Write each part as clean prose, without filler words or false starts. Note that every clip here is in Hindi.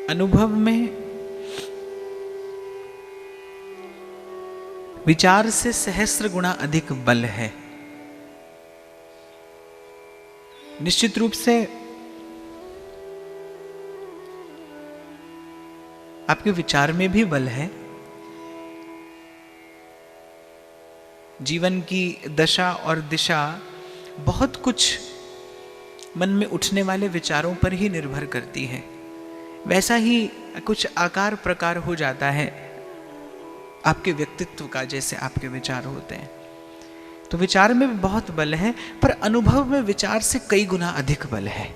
अनुभव में विचार से सहस्र गुना अधिक बल है। निश्चित रूप से आपके विचार में भी बल है। जीवन की दशा और दिशा बहुत कुछ मन में उठने वाले विचारों पर ही निर्भर करती है। वैसा ही कुछ आकार प्रकार हो जाता है आपके व्यक्तित्व का, जैसे आपके विचार होते हैं। तो विचार में भी बहुत बल है, पर अनुभव में विचार से कई गुना अधिक बल है।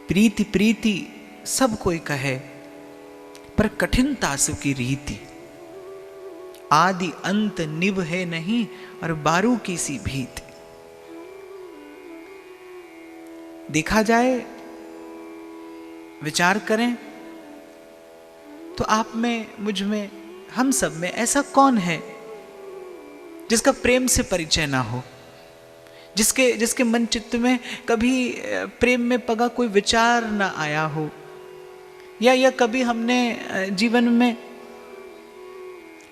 प्रीति प्रीति सब कोई कहे, पर कठिनता सु की रीति। आदि अंत निभ है नहीं, और बारू की सी भीति। देखा जाए, विचार करें तो आप में, मुझ में, हम सब में ऐसा कौन है जिसका प्रेम से परिचय ना हो, जिसके मन चित्त में कभी प्रेम में पगा कोई विचार ना आया हो, या कभी हमने जीवन में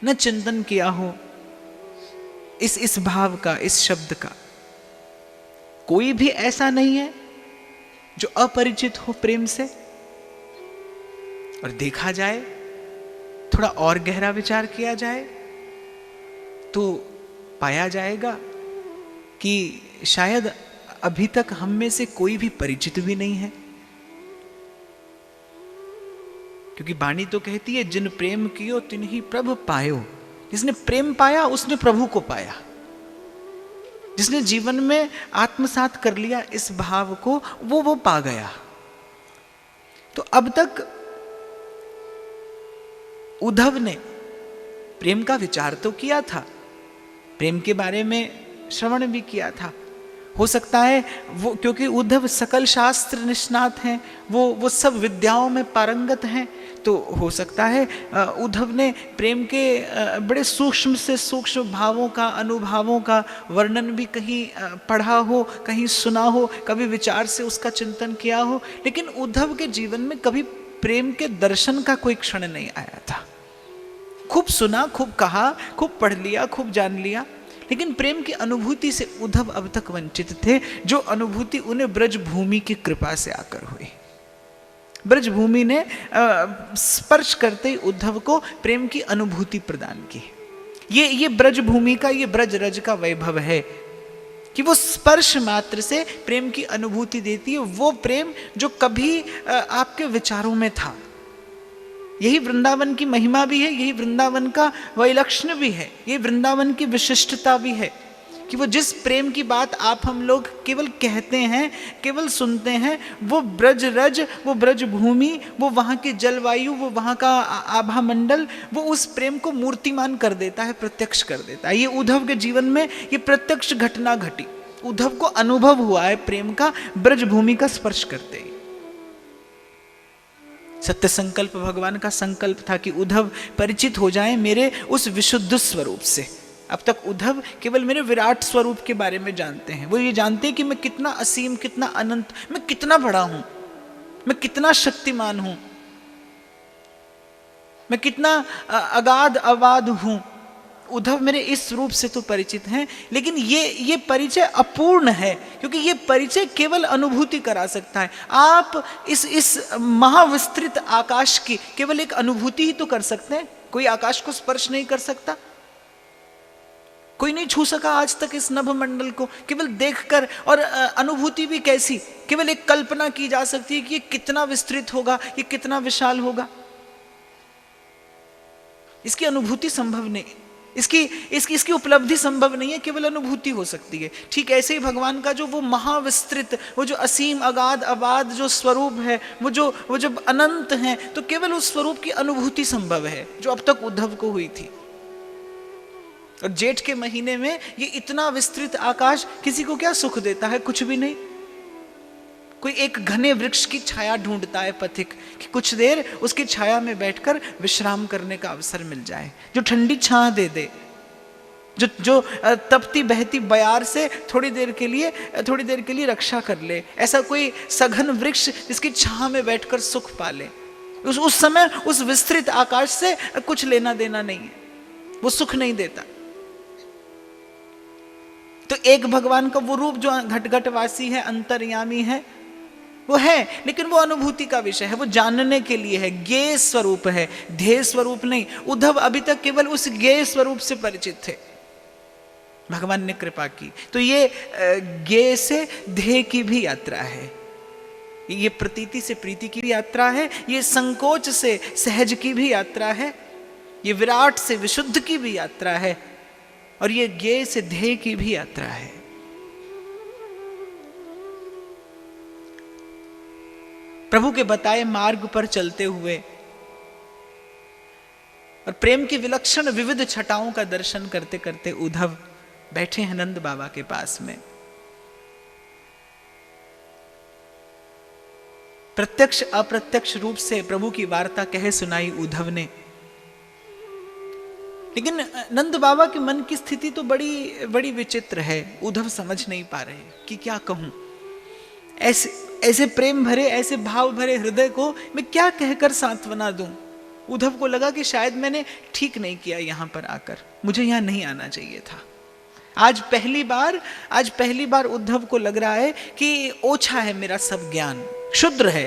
न चिंतन किया हो इस भाव का, इस शब्द का। कोई भी ऐसा नहीं है जो अपरिचित हो प्रेम से। और देखा जाए, थोड़ा और गहरा विचार किया जाए तो पाया जाएगा कि शायद अभी तक हम में से कोई भी परिचित भी नहीं है। क्योंकि वाणी तो कहती है, जिन प्रेम कियो तिन्ही प्रभु पायो। जिसने प्रेम पाया उसने प्रभु को पाया। जिसने जीवन में आत्मसात कर लिया इस भाव को, वो पा गया। तो अब तक उद्धव ने प्रेम का विचार तो किया था, प्रेम के बारे में श्रवण भी किया था। हो सकता है वो, क्योंकि उद्धव सकल शास्त्र निष्णात हैं, वो सब विद्याओं में पारंगत हैं, तो हो सकता है उद्धव ने प्रेम के बड़े सूक्ष्म से सूक्ष्म भावों का, अनुभवों का वर्णन भी कहीं पढ़ा हो, कहीं सुना हो, कभी विचार से उसका चिंतन किया हो। लेकिन उद्धव के जीवन में कभी प्रेम के दर्शन का कोई क्षण नहीं आया था। खूब सुना, खूब कहा, खूब पढ़ लिया, खूब जान लिया, लेकिन प्रेम की अनुभूति से उद्धव अब तक वंचित थे, जो अनुभूति उन्हें ब्रजभूमि की कृपा से आकर हुई। ब्रजभूमि ने स्पर्श करते ही उद्धव को प्रेम की अनुभूति प्रदान की। ये ब्रजभूमि का, ये ब्रज रज का वैभव है कि वो स्पर्श मात्र से प्रेम की अनुभूति देती है। वो प्रेम जो कभी आपके विचारों में था। यही वृंदावन की महिमा भी है, यही वृंदावन का वैलक्षण्य भी है, यही वृंदावन की विशिष्टता भी है कि वो जिस प्रेम की बात आप हम लोग केवल कहते हैं, केवल सुनते हैं, वो ब्रज रज, वो ब्रज भूमि, वो वहाँ की जलवायु, वो वहाँ का आभा मंडल, वो उस प्रेम को मूर्तिमान कर देता है, प्रत्यक्ष कर देता है। ये उद्धव के जीवन में ये प्रत्यक्ष घटना घटी। उद्धव को अनुभव हुआ है प्रेम का ब्रज भूमि का स्पर्श करते ही। सत्य संकल्प भगवान का संकल्प था कि उद्धव परिचित हो जाएं मेरे उस विशुद्ध स्वरूप से। अब तक उद्धव केवल मेरे विराट स्वरूप के बारे में जानते हैं। वो ये जानते हैं कि मैं कितना असीम, कितना अनंत, मैं कितना बड़ा हूं, मैं कितना शक्तिमान हूं, मैं कितना अगाध अवाध हूं। उद्धव मेरे इस रूप से तो परिचित हैं, लेकिन ये परिचय अपूर्ण है, क्योंकि ये परिचय केवल अनुभूति करा सकता है। आप इस महाविस्तृत आकाश की केवल एक अनुभूति ही तो कर सकते हैं। कोई आकाश को स्पर्श नहीं कर सकता, कोई नहीं छू सका आज तक इस नभ मंडल को, केवल देखकर। और अनुभूति भी कैसी, केवल एक कल्पना की जा सकती है कि ये कितना विस्तृत होगा, ये कितना विशाल होगा। इसकी अनुभूति संभव नहीं, इसकी उपलब्धि संभव नहीं है, केवल अनुभूति हो सकती है। ठीक ऐसे ही भगवान का जो वो महाविस्तृत, वो जो असीम अगाध अबाध जो स्वरूप है, वो जब अनंत है, तो केवल उस स्वरूप की अनुभूति संभव है, जो अब तक उद्धव को हुई थी। और जेठ के महीने में ये इतना विस्तृत आकाश किसी को क्या सुख देता है? कुछ भी नहीं। कोई एक घने वृक्ष की छाया ढूंढता है पथिक, कि कुछ देर उसकी छाया में बैठकर विश्राम करने का अवसर मिल जाए, जो ठंडी छां दे दे। जो जो तपती बहती बयार से थोड़ी देर के लिए रक्षा कर ले, ऐसा कोई सघन वृक्ष जिसकी छां में बैठकर सुख पाले। उस समय उस विस्तृत आकाश से कुछ लेना देना नहीं है, वो सुख नहीं देता। तो एक भगवान का वो रूप जो घट-घटवासी है, अंतर्यामी है, वो है, लेकिन वो अनुभूति का विषय है, वो जानने के लिए है, ज्ञेय स्वरूप है, ध्येय स्वरूप नहीं। उद्धव अभी तक केवल उस ज्ञेय स्वरूप से परिचित थे, भगवान ने कृपा की। तो ये ज्ञेय से ध्येय की भी यात्रा है, ये प्रतीति से प्रीति की भी यात्रा है, ये संकोच से सहज की भी यात्रा है, ये विराट से विशुद्ध की भी यात्रा है, और ये ज्ञेय से ध्येय की भी यात्रा है। प्रभु के बताए मार्ग पर चलते हुए और प्रेम की विलक्षण विविध छटाओं का दर्शन करते करते उद्धव बैठे हैं नंद बाबा के पास में। प्रत्यक्ष अप्रत्यक्ष रूप से प्रभु की वार्ता कह सुनाई उद्धव ने, लेकिन नंद बाबा के मन की स्थिति तो बड़ी बड़ी विचित्र है। उद्धव समझ नहीं पा रहे कि क्या कहूं, ऐसे प्रेम भरे, ऐसे भाव भरे हृदय को मैं क्या कहकर सांत्वना दूं। उद्धव को लगा कि शायद मैंने ठीक नहीं किया यहां पर आकर, मुझे यहां नहीं आना चाहिए था। आज पहली बार उद्धव को लग रहा है कि ओछा है मेरा सब ज्ञान, क्षुद्र है,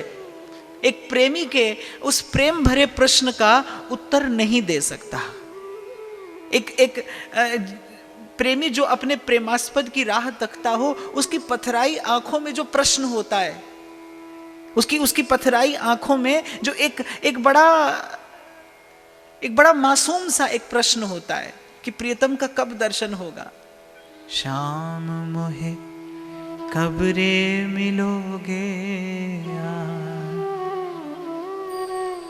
एक प्रेमी के उस प्रेम भरे प्रश्न का उत्तर नहीं दे सकता। एक प्रेमी जो अपने प्रेमास्पद की राह तकता हो, उसकी पथराई आंखों में जो प्रश्न होता है, उसकी पथराई आंखों में जो एक बड़ा मासूम सा एक प्रश्न होता है कि प्रियतम का कब दर्शन होगा। शाम मोहे कब रे मिलोगे,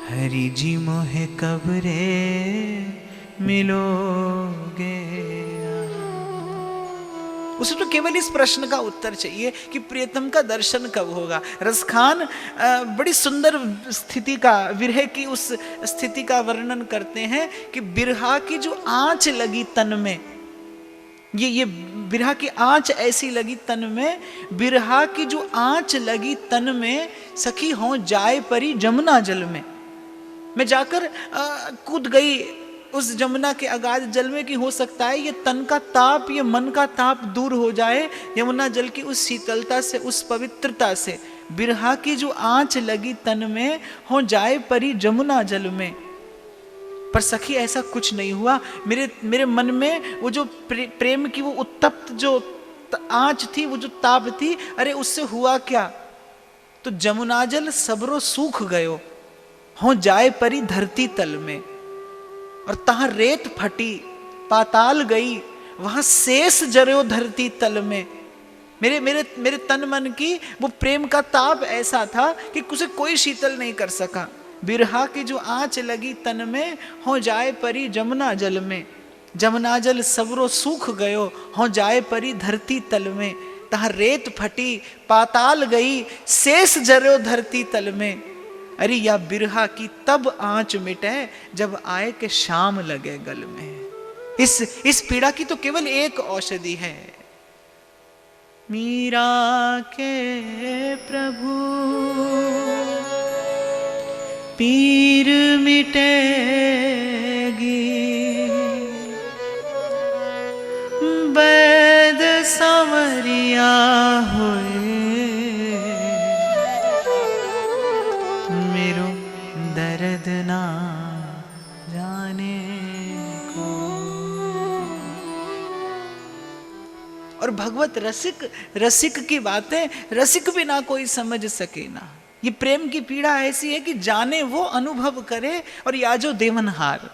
हरि जी मोहे कब रे मिलोगे। उसे तो केवल इस प्रश्न का उत्तर चाहिए कि प्रियतम का दर्शन कब होगा। रसखान बड़ी सुंदर स्थिति का, विरह की उस स्थिति का वर्णन करते हैं कि बिरहा की जो आंच लगी तन में, ये बिरहा की आंच ऐसी लगी तन में, बिरहा की जो आंच लगी तन में, सखी हो जाए परी जमुना जल में। मैं जाकर कूद गई उस जमुना के अगाध जल में कि हो सकता है ये तन का ताप, ये मन का ताप दूर हो जाए यमुना जल की उस शीतलता से, उस पवित्रता से। बिरहा की जो आंच लगी तन में, हो जाए परी जमुना जल में। पर सखी ऐसा कुछ नहीं हुआ। मेरे मन में वो जो प्रेम की वो उत्तप्त जो आंच थी, वो जो ताप थी, अरे उससे हुआ क्या? तो जमुना जल सबरो सूख गयो, हो जाए परी धरती तल में। और तहां रेत फटी, पाताल गई, वहां शेष जरो धरती तल में। मेरे तन मन की वो प्रेम का ताप ऐसा था कि उसे कोई शीतल नहीं कर सका। बिरहा की जो आंच लगी तन में, हो जाए परी जमुना जल में। जमुना जल सबरो सूख गयो, हो जाए परी धरती तल में। तहां रेत फटी, पाताल गई, शेष जरो धरती तल में। अरे या बिरहा की तब आंच मिटे, जब आए के शाम लगे गल में। इस पीड़ा की तो केवल एक औषधि है। मीरा के प्रभु पीर मिटेगी, वैद संवरिया होए, मेरो दर्द ना जाने को। और भगवत रसिक की बातें रसिक भी ना कोई समझ सके ना। ये प्रेम की पीड़ा ऐसी है कि जाने वो, अनुभव करे, और या जो देवनहार,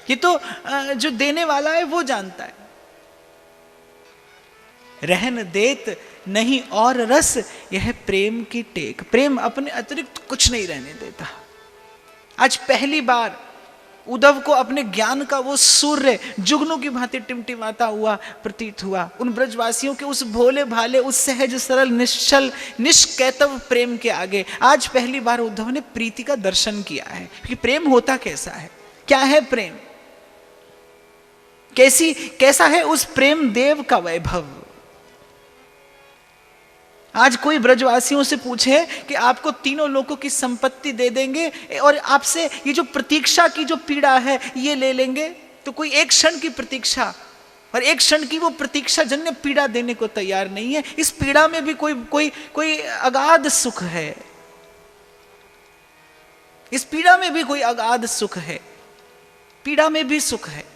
ये तो जो देने वाला है वो जानता है। रहन देत नहीं और रस, यह प्रेम की टेक। प्रेम अपने अतिरिक्त कुछ नहीं रहने देता। आज पहली बार उद्धव को अपने ज्ञान का वो सूर्य जुगनू की भांति टिमटिमाता हुआ प्रतीत हुआ। उन ब्रजवासियों के उस भोले भाले, उस सहज सरल निश्चल निष्कैतव प्रेम के आगे आज पहली बार उद्धव ने प्रीति का दर्शन किया है कि प्रेम होता कैसा है, क्या है प्रेम। कैसा है उस प्रेम देव का वैभव। आज कोई ब्रजवासियों से पूछे कि आपको तीनों लोगों की संपत्ति दे देंगे और आपसे ये जो प्रतीक्षा की जो पीड़ा है ये ले लेंगे, तो कोई एक क्षण की प्रतीक्षा और एक क्षण की वो प्रतीक्षा जन्य पीड़ा देने को तैयार नहीं है। इस पीड़ा में भी कोई अगाध सुख है, इस पीड़ा में भी कोई अगाध सुख है, पीड़ा में भी सुख है।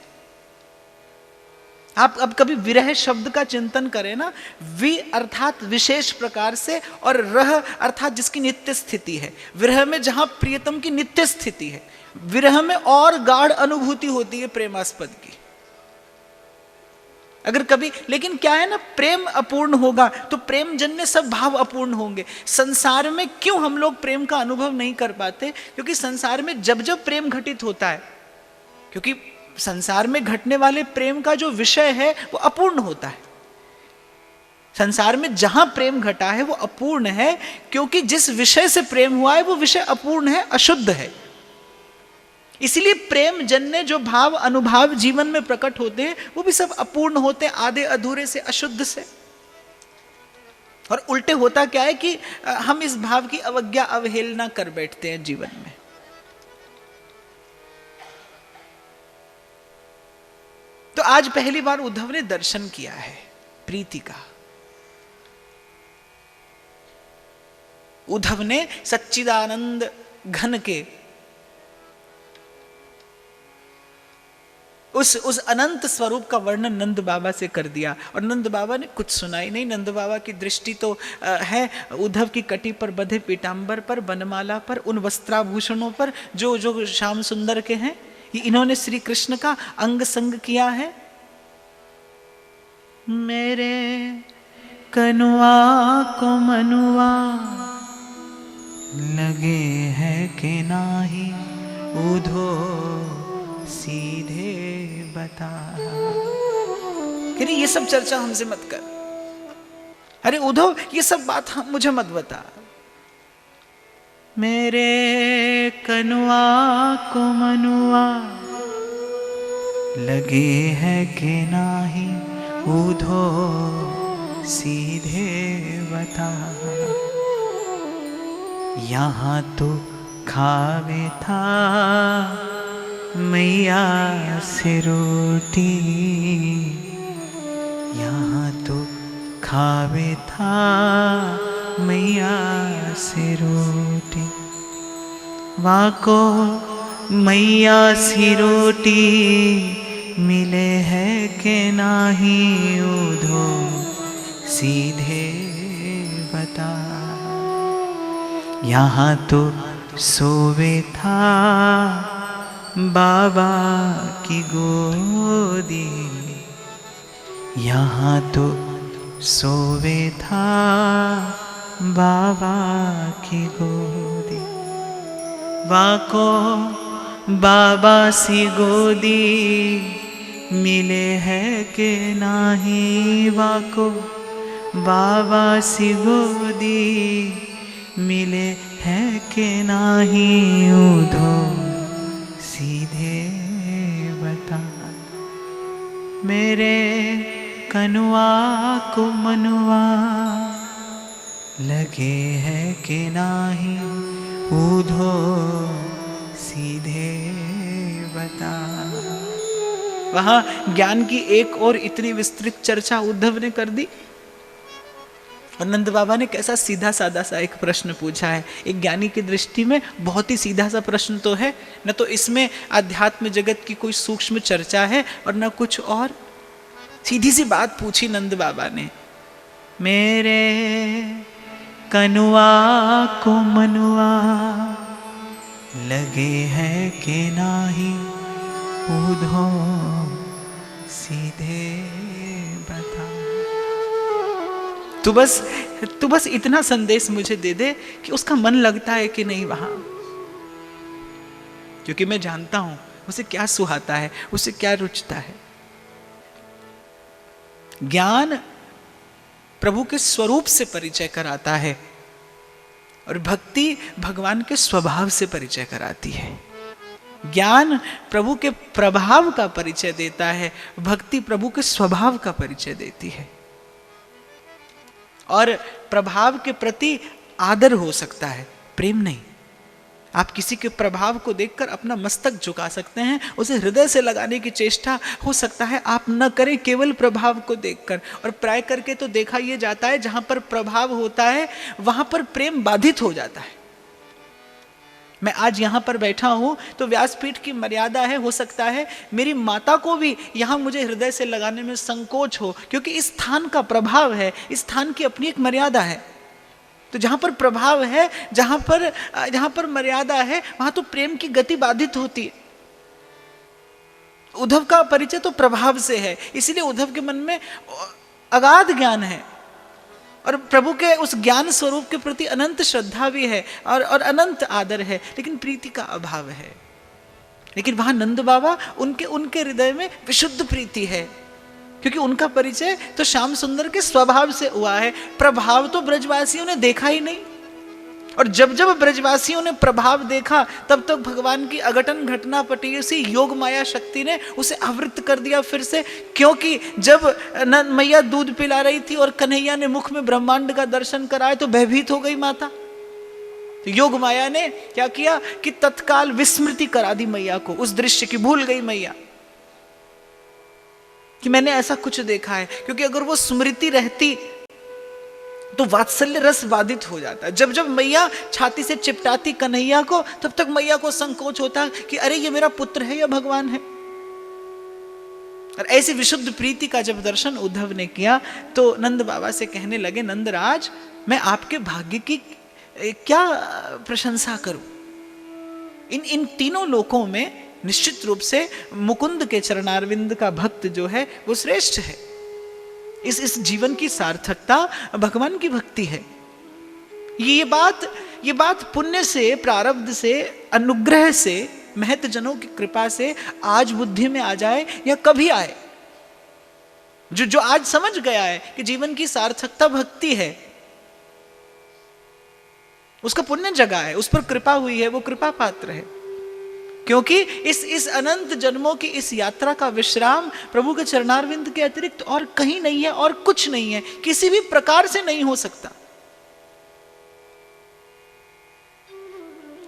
आप अब कभी विरह शब्द का चिंतन करें ना, वि अर्थात विशेष प्रकार से और रह अर्थात जिसकी नित्य स्थिति है। विरह में जहां प्रियतम की नित्य स्थिति है, विरह में और गाढ़ अनुभूति होती है प्रेमास्पद की। अगर कभी, लेकिन क्या है ना, प्रेम अपूर्ण होगा तो प्रेम जन्य सब भाव अपूर्ण होंगे। संसार में क्यों हम लोग प्रेम का अनुभव नहीं कर पाते? क्योंकि संसार में जब जब प्रेम घटित होता है, क्योंकि संसार में घटने वाले प्रेम का जो विषय है वो अपूर्ण होता है। संसार में जहां प्रेम घटा है वो अपूर्ण है, क्योंकि जिस विषय से प्रेम हुआ है वो विषय अपूर्ण है, अशुद्ध है। इसलिए प्रेम जन्य जो भाव अनुभाव जीवन में प्रकट होते हैं वो भी सब अपूर्ण होते हैं, आधे अधूरे से, अशुद्ध से। और उल्टे होता क्या है कि हम इस भाव की अवज्ञा अवहेलना कर बैठते हैं जीवन में। तो आज पहली बार उद्धव ने दर्शन किया है प्रीति का। उद्धव ने सच्चिदानंद घन के उस अनंत स्वरूप का वर्णन नंद बाबा से कर दिया, और नंद बाबा ने कुछ सुनाई नहीं। नंद बाबा की दृष्टि तो है उद्धव की कटी पर बंधे पीतांबर पर, बनमाला पर, उन वस्त्राभूषणों पर जो जो श्याम सुंदर के हैं। इन्होंने श्री कृष्ण का अंग संग किया है। मेरे कनुआ को मनुआ लगे है कि नाही, उधो सीधे बता। ये सब चर्चा हमसे मत कर, अरे उद्धव ये सब बात मुझे मत बता। मेरे कनुआ को मनुआ लगे है कि नाही, उधो सीधे बता। यहाँ तो खावे था मैया से रोटी, यहाँ तो खावे था मैया से रोटी। वाको मैया सी रोटी मिले है कि नाही, उधो सीधे बता। यहाँ तो सोवे था बाबा की गोदी, यहाँ तो सोवे था बाबा की गोदी। वाको बाबा सी गोदी मिले है कि नाही, वाको बाबा सी गोदी मिले है कि नाही, उधो सीधे बता। मेरे कनुआ को मनुआ लगे है कि नाही, उधो सीधे बता। वहां ज्ञान की एक और इतनी विस्तृत चर्चा उद्धव ने कर दी, और नंद बाबा ने कैसा सीधा साधा सा एक प्रश्न पूछा है। एक ज्ञानी की दृष्टि में बहुत ही सीधा सा प्रश्न तो है, न तो इसमें आध्यात्म जगत की कोई सूक्ष्म चर्चा है और न कुछ और। सीधी सी बात पूछी नंद बाबा ने, मेरे कनुआ को मनुआ लगे है कि नाही, उधो सीधे बता। तू बस इतना संदेश मुझे दे दे कि उसका मन लगता है कि नहीं वहां, क्योंकि मैं जानता हूं उसे क्या सुहाता है, उसे क्या रुचता है। ज्ञान प्रभु के स्वरूप से परिचय कराता है और भक्ति भगवान के स्वभाव से परिचय कराती है। ज्ञान प्रभु के प्रभाव का परिचय देता है, भक्ति प्रभु के स्वभाव का परिचय देती है। और प्रभाव के प्रति आदर हो सकता है, प्रेम नहीं। आप किसी के प्रभाव को देखकर अपना मस्तक झुका सकते हैं, उसे हृदय से लगाने की चेष्टा हो सकता है आप न करें, केवल प्रभाव को देखकर। और प्राय करके तो देखा यह जाता है जहां पर प्रभाव होता है वहां पर प्रेम बाधित हो जाता है। मैं आज यहाँ पर बैठा हूँ तो व्यासपीठ की मर्यादा है, हो सकता है मेरी माता को भी यहाँ मुझे हृदय से लगाने में संकोच हो, क्योंकि इस स्थान का प्रभाव है, इस स्थान की अपनी एक मर्यादा है। तो जहाँ पर प्रभाव है, जहाँ पर मर्यादा है, वहाँ तो प्रेम की गति बाधित होती है। उद्धव का परिचय तो प्रभाव से है, इसीलिए उद्धव के मन में अगाध ज्ञान है और प्रभु के उस ज्ञान स्वरूप के प्रति अनंत श्रद्धा भी है और अनंत आदर है, लेकिन प्रीति का अभाव है। लेकिन वहां नंद बाबा उनके हृदय में विशुद्ध प्रीति है, क्योंकि उनका परिचय तो श्याम सुंदर के स्वभाव से हुआ है। प्रभाव तो ब्रजवासियों ने देखा ही नहीं, और जब जब ब्रजवासियों ने प्रभाव देखा तब तक भगवान की अघटन घटना पटी, उसी योग माया शक्ति ने उसे आवृत कर दिया फिर से। क्योंकि जब मैया दूध पिला रही थी और कन्हैया ने मुख में ब्रह्मांड का दर्शन कराया तो भयभीत हो गई माता। तो योग माया ने क्या किया कि तत्काल विस्मृति करा दी मैया को, उस दृश्य की भूल गई मैया कि मैंने ऐसा कुछ देखा है। क्योंकि अगर वो स्मृति रहती तो वात्सल्य रस बाधित हो जाता। जब जब मैया छाती से चिपटाती कन्हैया को, तब तक मैया को संकोच होता कि अरे ये मेरा पुत्र है या भगवान है। और ऐसी विशुद्ध प्रीति का जब दर्शन उद्धव ने किया तो नंद बाबा से कहने लगे, नंदराज मैं आपके भाग्य की क्या प्रशंसा करूं। इन तीनों लोकों में निश्चित रूप से मुकुंद के चरणारविंद का भक्त जो है वो श्रेष्ठ है। इस जीवन की सार्थकता भगवान की भक्ति है। ये बात पुण्य से, प्रारब्ध से, अनुग्रह से, महत जनों की कृपा से आज बुद्धि में आ जाए या कभी आए, जो आज समझ गया है कि जीवन की सार्थकता भक्ति है, उसका पुण्य जगा है, उस पर कृपा हुई है, वो कृपा पात्र है। क्योंकि इस अनंत जन्मों की इस यात्रा का विश्राम प्रभु के चरणारविंद के अतिरिक्त और कहीं नहीं है, और कुछ नहीं है, किसी भी प्रकार से नहीं हो सकता।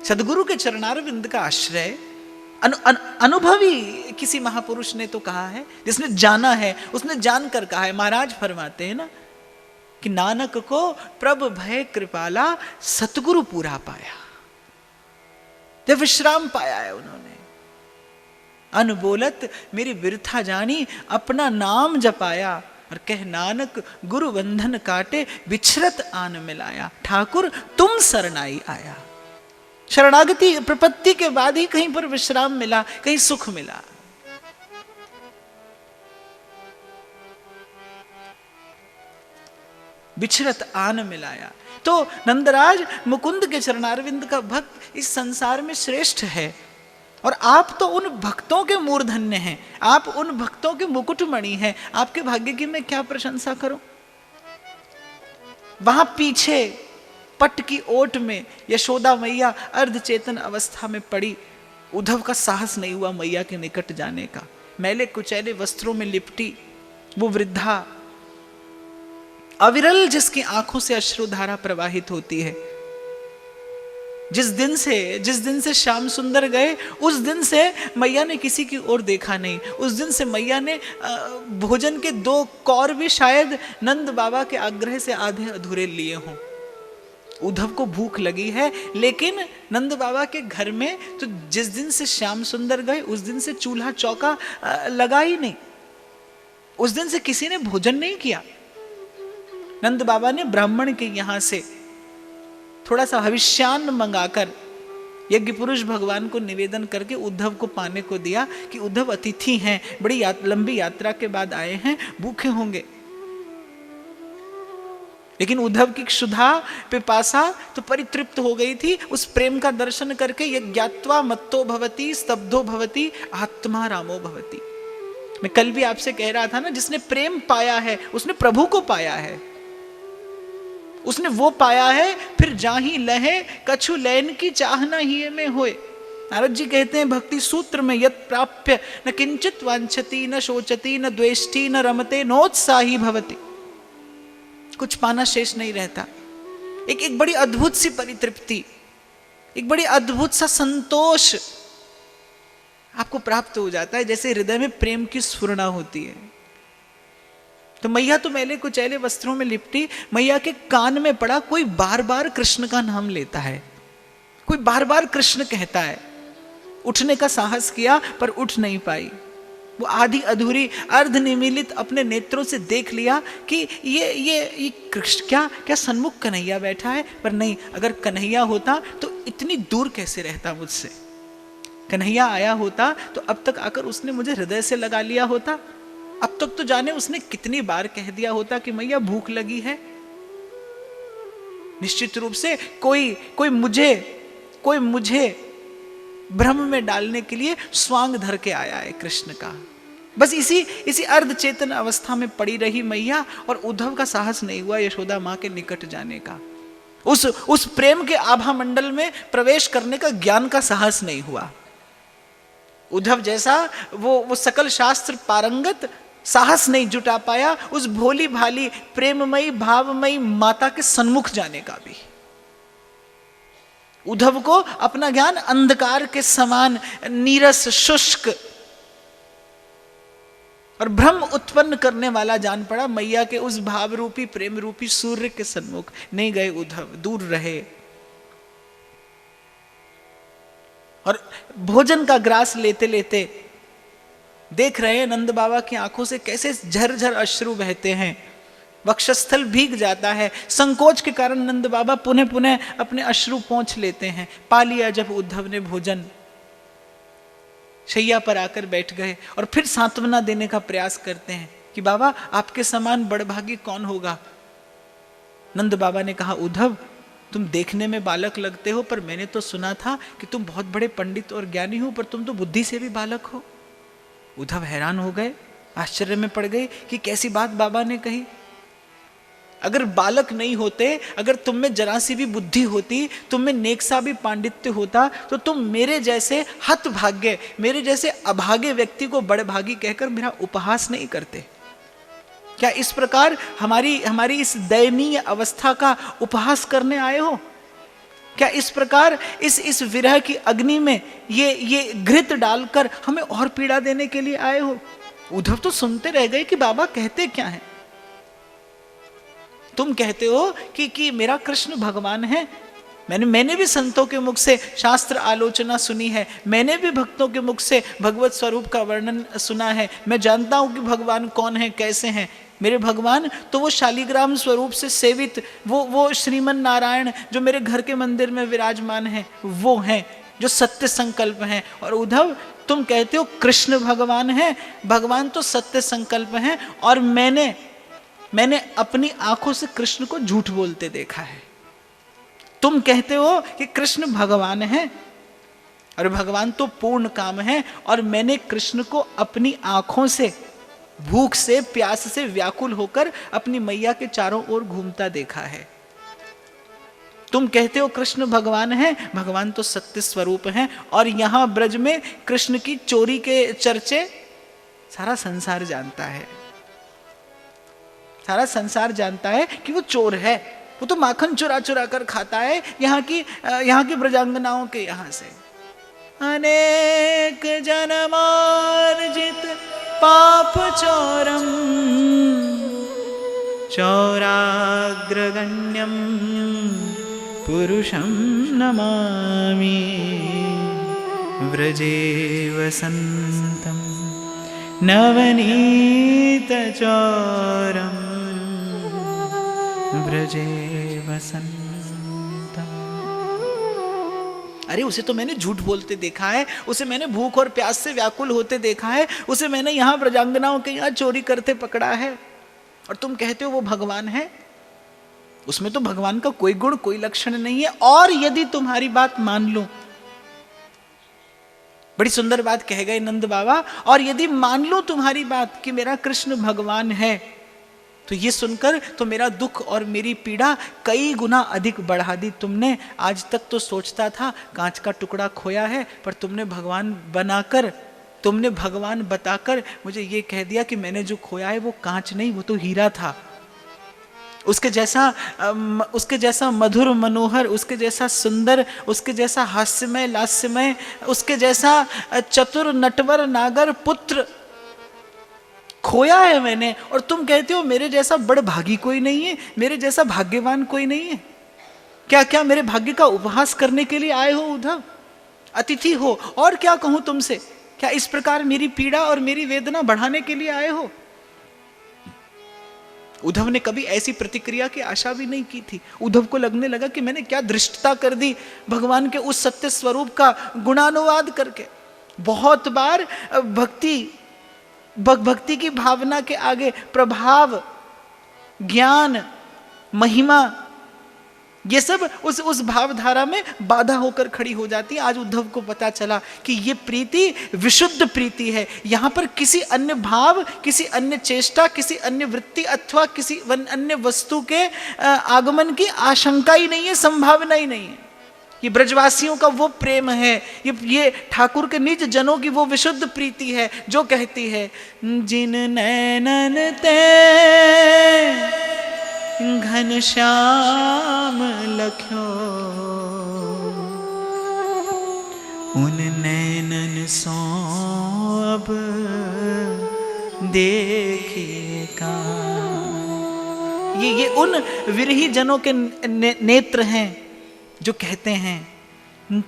सदगुरु के चरणारविंद का आश्रय अनुभवी किसी महापुरुष ने तो कहा है, जिसने जाना है उसने जानकर कहा है। महाराज फरमाते हैं ना कि नानक को प्रभ भय कृपाला सतगुरु पूरा पाया। जब विश्राम पाया है उन्होंने, अनबोलत मेरी बिरथा जानी अपना नाम जपाया, और कह नानक गुरु बंधन काटे बिछरत आन मिलाया, ठाकुर तुम शरणाई आया। शरणागति प्रपत्ति के बाद ही कहीं पर विश्राम मिला, कहीं सुख मिला। बिछरत आन मिलाया। तो नंदराज मुकुंद के चरणारविंद का भक्त इस संसार में श्रेष्ठ है, और आप तो उन भक्तों के मूर्धन्य हैं, आप उन भक्तों के मुकुटमणि हैं। आपके भाग्य की मैं क्या प्रशंसा करूं। वहां पीछे पट की ओट में यशोदा मैया अर्धचेतन अवस्था में पड़ी, उद्धव का साहस नहीं हुआ मैया के निकट जाने का। मैले कुचैले वस्त्रों में लिपटी वो वृद्धा, अविरल जिसकी आंखों से अश्रुधारा प्रवाहित होती है। जिस दिन से श्याम सुंदर गए उस दिन से मैया ने किसी की ओर देखा नहीं। उस दिन से मैया ने भोजन के 2 कौर भी शायद नंद बाबा के आग्रह से आधे अधूरे लिए हों। उद्धव को भूख लगी है, लेकिन नंद बाबा के घर में तो जिस दिन से श्याम सुंदर गए उस दिन से चूल्हा चौका लगा ही नहीं। उस दिन से किसी ने भोजन नहीं किया। नंद बाबा ने ब्राह्मण के यहां से थोड़ा सा हविष्यान्न मंगाकर यज्ञ पुरुष भगवान को निवेदन करके उद्धव को पाने को दिया कि उद्धव अतिथि हैं, बड़ी लंबी यात्रा के बाद आए हैं, भूखे होंगे। लेकिन उद्धव की क्षुधा पिपासा तो परितृप्त हो गई थी उस प्रेम का दर्शन करके। यज्ञात्वा मत्तो भवति स्तब्धो भवति आत्मा रामो भवति। मैं कल भी आपसे कह रहा था ना, जिसने प्रेम पाया है उसने प्रभु को पाया है, उसने वो पाया है। फिर जाही लहे कछु लैन की चाहना ही में होए। नारद जी कहते हैं भक्ति सूत्र में, यत प्राप्य न किंचित वांछति न शोचति न द्वेष्टि न रमते नोत्साही भवति। कुछ पाना शेष नहीं रहता। एक बड़ी अद्भुत सी परितृप्ति, एक बड़ी अद्भुत सा संतोष आपको प्राप्त हो जाता है, जैसे हृदय में प्रेम की स्फुरना होती है। तो मैया तो मैले कुचैले वस्त्रों में लिपटी, मैया के कान में पड़ा, कोई बार बार कृष्ण का नाम लेता है, कोई बार बार कृष्ण कहता है। उठने का साहस किया पर उठ नहीं पाई। वो आधी अधूरी अर्ध निमीलित अपने नेत्रों से देख लिया कि ये कृष्ण क्या सन्मुख कन्हैया बैठा है, पर नहीं, अगर कन्हैया होता तो इतनी दूर कैसे रहता मुझसे। कन्हैया आया होता तो अब तक आकर उसने मुझे हृदय से लगा लिया होता। अब तक तो जाने उसने कितनी बार कह दिया होता कि मैया भूख लगी है। निश्चित रूप से कोई मुझे भ्रम में डालने के लिए स्वांग धर के आया है कृष्ण का। बस इसी अर्ध चेतन अवस्था में पड़ी रही मैया, और उद्धव का साहस नहीं हुआ यशोदा मां के निकट जाने का। उस प्रेम के आभा मंडल में प्रवेश करने का ज्ञान का साहस नहीं हुआ। उद्धव जैसा वो सकल शास्त्र पारंगत साहस नहीं जुटा पाया उस भोली भाली प्रेममयी भावमयी माता के सन्मुख जाने का भी। उद्धव को अपना ज्ञान अंधकार के समान नीरस, शुष्क और भ्रम उत्पन्न करने वाला जान पड़ा। मैया के उस भाव रूपी प्रेम रूपी सूर्य के सन्मुख नहीं गए उद्धव, दूर रहे। और भोजन का ग्रास लेते लेते देख रहे हैं नंद बाबा की आंखों से कैसे झरझर अश्रु बहते हैं, वक्षस्थल भीग जाता है। संकोच के कारण नंद बाबा पुनः पुनः अपने अश्रु पोंछ लेते हैं। पा लिया जब उद्धव ने भोजन, शैया पर आकर बैठ गए और फिर सांत्वना देने का प्रयास करते हैं कि बाबा आपके समान बड़भागी कौन होगा। नंद बाबा ने कहा, उद्धव तुम देखने में बालक लगते हो, पर मैंने तो सुना था कि तुम बहुत बड़े पंडित और ज्ञानी हो, पर तुम तो बुद्धि से भी बालक हो। उद्धव हैरान हो गए, आश्चर्य में पड़ गए कि कैसी बात बाबा ने कही। अगर बालक नहीं होते, अगर तुम में जरा सी भी बुद्धि होती, तुम में नेक सा भी पांडित्य होता, तो तुम मेरे जैसे हतभाग्य, मेरे जैसे अभागे व्यक्ति को बड़भागी कहकर मेरा उपहास नहीं करते। क्या इस प्रकार हमारी इस दयनीय अवस्था का उपहास करने आए हो? क्या इस प्रकार इस विरह की अग्नि में ये घृत डालकर हमें और पीड़ा देने के लिए आए हो? उद्धव तो सुनते रह गए कि बाबा कहते क्या है। तुम कहते हो कि मेरा कृष्ण भगवान है। मैंने भी संतों के मुख से शास्त्र आलोचना सुनी है, मैंने भी भक्तों के मुख से भगवत स्वरूप का वर्णन सुना है। मैं जानता हूं कि भगवान कौन है, कैसे हैं। मेरे भगवान तो वो शालिग्राम स्वरूप से सेवित वो श्रीमन नारायण जो मेरे घर के मंदिर में विराजमान है, वो हैं जो सत्य संकल्प हैं। और उद्धव तुम कहते हो कृष्ण भगवान है। भगवान तो सत्य संकल्प हैं, और मैंने अपनी आंखों से कृष्ण को झूठ बोलते देखा है। तुम कहते हो कि कृष्ण भगवान है, और भगवान तो पूर्ण काम है, और मैंने कृष्ण को अपनी आंखों से भूख से प्यास से व्याकुल होकर अपनी मैया के चारों ओर घूमता देखा है। तुम कहते हो कृष्ण भगवान है, भगवान तो सत्य स्वरूप हैं, और यहां ब्रज में कृष्ण की चोरी के चर्चे सारा संसार जानता है। सारा संसार जानता है कि वो चोर है, वो तो माखन चुरा चुरा कर खाता है यहाँ की ब्रजांगनाओं के यहाँ से। अनेक जन्मार्जित पाप चोरम चौराग्रगण्यम पुरुषं नमामि व्रजे वसन्तं नवनीत चौरम व्रजे वसन्तं। अरे उसे तो मैंने झूठ बोलते देखा है, उसे मैंने भूख और प्यास से व्याकुल होते देखा है, उसे मैंने यहाँ ब्रजांगनाओं के यहाँ चोरी करते पकड़ा है, और तुम कहते हो वो भगवान है। उसमें तो भगवान का कोई गुण कोई लक्षण नहीं है। और यदि तुम्हारी बात मान लूं, बड़ी सुंदर बात कह गए नंद बाबा, और यदि मान लूं तुम्हारी बात कि मेरा कृष्ण भगवान है, तो ये सुनकर तो मेरा दुख और मेरी पीड़ा कई गुना अधिक बढ़ा दी तुमने। आज तक तो सोचता था कांच का टुकड़ा खोया है, पर तुमने भगवान बनाकर, तुमने भगवान बताकर मुझे ये कह दिया कि मैंने जो खोया है वो कांच नहीं, वो तो हीरा था। उसके जैसा मधुर मनोहर, उसके जैसा सुंदर, उसके जैसा हास्यमय लास्यमय, उसके जैसा चतुर नटवर नागर पुत्र खोया है मैंने, और तुम कहते हो मेरे जैसा बड़भागी कोई नहीं है, मेरे जैसा भाग्यवान कोई नहीं है। क्या क्या मेरे भाग्य का उपहास करने के लिए आए हो उद्धव? अतिथि हो, और क्या कहूं तुमसे? क्या इस प्रकार मेरी पीड़ा और मेरी वेदना बढ़ाने के लिए आए हो? उद्धव ने कभी ऐसी प्रतिक्रिया की आशा भी नहीं की थी। उद्धव को लगने लगा कि मैंने क्या धृष्टता कर दी भगवान के उस सत्य स्वरूप का गुणानुवाद करके। बहुत बार भक्ति की भावना के आगे प्रभाव, ज्ञान, महिमा, ये सब उस भावधारा में बाधा होकर खड़ी हो जाती है। आज उद्धव को पता चला कि ये प्रीति विशुद्ध प्रीति है। यहां पर किसी अन्य भाव, किसी अन्य चेष्टा, किसी अन्य वृत्ति अथवा किसी अन्य वस्तु के आगमन की आशंका ही नहीं है, संभावना ही नहीं है। ये ब्रजवासियों का वो प्रेम है, ये ठाकुर के निज जनों की वो विशुद्ध प्रीति है जो कहती है, जिन नैनन ते घन श्याम लख्यो, उन नैनन सो अब देखिएगा। ये उन विरही जनों के नेत्र हैं जो कहते हैं,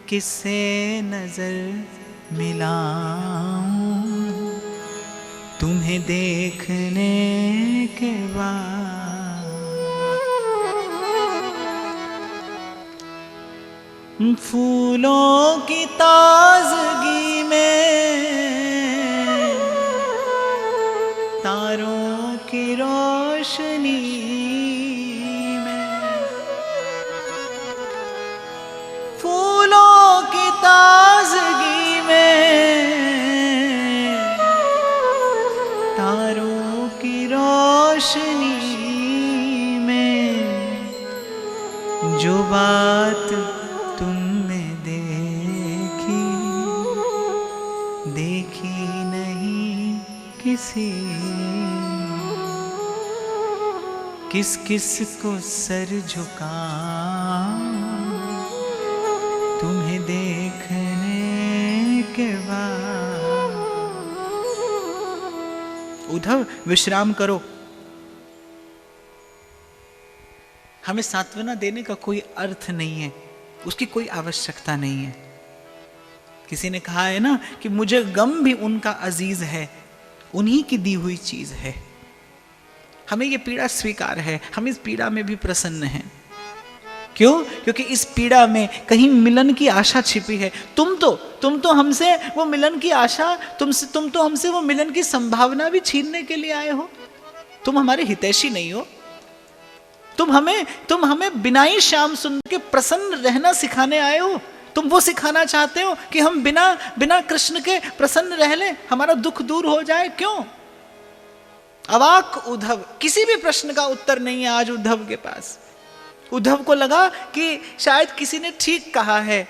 किससे नजर मिलाऊं तुम्हें देखने के बाद। फूलों की ताजगी में, तारों की रोशनी में, फूलों की ताजगी में, तारों की रोशनी में, जो बात तुमने देखी नहीं किसी, किस किस को सर झुकाऊं तुम्हें देखने के बाद। उद्धव, विश्राम करो। हमें सांत्वना देने का कोई अर्थ नहीं है, उसकी कोई आवश्यकता नहीं है। किसी ने कहा है ना कि मुझे गम भी उनका अजीज है, उन्हीं की दी हुई चीज है। हमें ये पीड़ा स्वीकार है, हम इस पीड़ा में भी प्रसन्न हैं। क्यों? क्योंकि इस पीड़ा में कहीं मिलन की आशा छिपी है। तुम तो हमसे वो मिलन की आशा, तुम तो हमसे वो मिलन की संभावना भी छीनने के लिए आए हो। तुम हमारे हितैषी नहीं हो। तुम हमें बिना ही श्याम सुंदर के प्रसन्न रहना सिखाने आए हो। तुम वो सिखाना चाहते हो कि हम बिना कृष्ण के प्रसन्न रह लें, हमारा दुख दूर हो जाए। क्यों? अवाक उद्धव, किसी भी प्रश्न का उत्तर नहीं है आज उद्धव के पास। उद्धव को लगा कि शायद किसी ने ठीक कहा है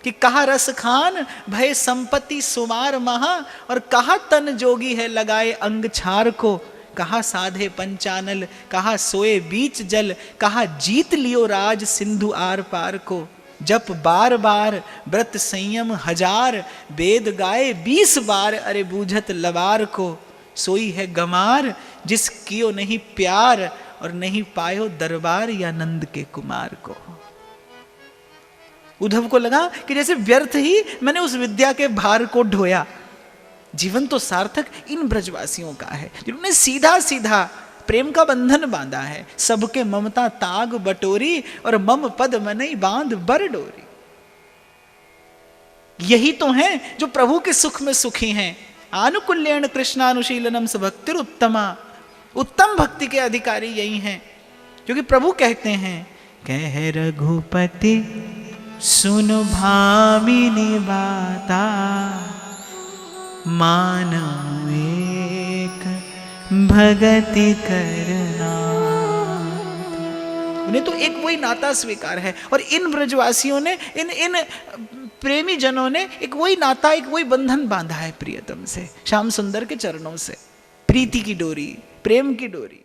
कि कहा रस खान भय संपत्ति सुमार महा, और कहा तन जोगी है लगाए अंग छार को, कहा साधे पंचानल, कहा सोए बीच जल, कहा जीत लियो राज सिंधु आर पार को, जप बार बार व्रत संयम हजार, वेद गाए 20 बार, अरे बूझत लवार को, सोई है गमार जिस कियो नहीं प्यार, और नहीं पायो दरबार या नंद के कुमार को। उद्धव को लगा कि जैसे व्यर्थ ही मैंने उस विद्या के भार को ढोया। जीवन तो सार्थक इन ब्रजवासियों का है जिन्होंने सीधा सीधा प्रेम का बंधन बांधा है। सबके ममता ताग बटोरी, और मम पद मनई बांध बर डोरी। यही तो हैं जो प्रभु के सुख में सुखी हैं। आनुकूल्येन कृष्णानुशीलनम स भक्तिर उत्तमा, उत्तम भक्ति के अधिकारी यही हैं। क्योंकि प्रभु कहते हैं, कह रघुपति सुन भामिनी बाता, मानो एक भगति करना। उन्हें तो एक वही नाता स्वीकार है, और इन ब्रजवासियों ने, इन प्रेमी जनों ने एक वही नाता, एक वही बंधन बांधा है प्रियतम से, श्याम सुंदर के चरणों से, प्रीति की डोरी, प्रेम की डोरी।